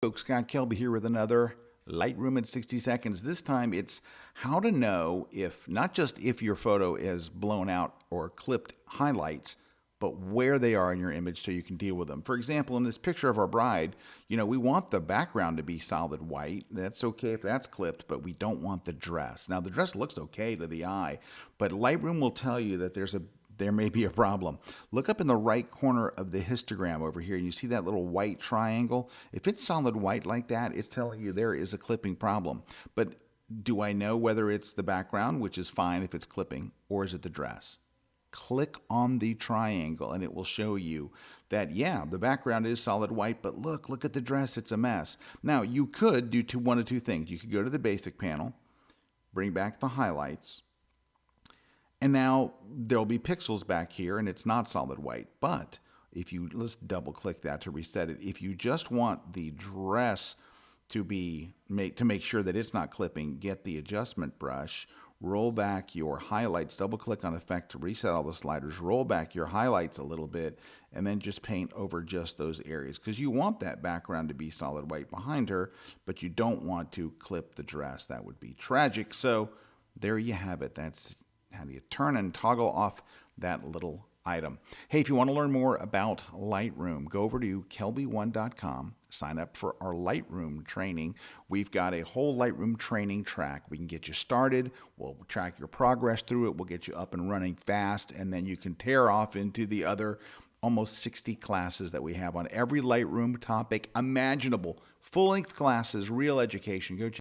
Folks, Scott Kelby here with another Lightroom in 60 seconds. This time it's how to know if, not just if your photo is blown out or clipped highlights, but where they are in your image so you can deal with them. For example, in this picture of our bride, we want the background to be solid white. That's okay if that's clipped, but we don't want the dress. Now, the dress looks okay to the eye, but Lightroom will tell you that there may be a problem. Look up in the right corner of the histogram over here, and you see that little white triangle. If it's solid white like that, it's telling you there is a clipping problem. But do I know whether it's the background, which is fine if it's clipping, or is it the dress? Click on the triangle and it will show you that, yeah, the background is solid white, but look at the dress, it's a mess. Now, you could do one of two things. You could go to the basic panel, bring back the highlights, and now there'll be pixels back here and it's not solid white. But let's double click that to reset it. If you just want the dress to make sure that it's not clipping, get the adjustment brush, roll back your highlights, double click on effect to reset all the sliders, roll back your highlights a little bit, and then just paint over just those areas, because you want that background to be solid white behind her, but you don't want to clip the dress. That would be tragic. So there you have it. That's how do you turn and toggle off that little item. Hey, if you want to learn more about Lightroom, go over to kelby1.com, sign up for our Lightroom training. We've got a whole Lightroom training track. We can get you started. We'll track your progress through it. We'll get you up and running fast, and then you can tear off into the other almost 60 classes that we have on every Lightroom topic imaginable. Full-length classes, real education. Go check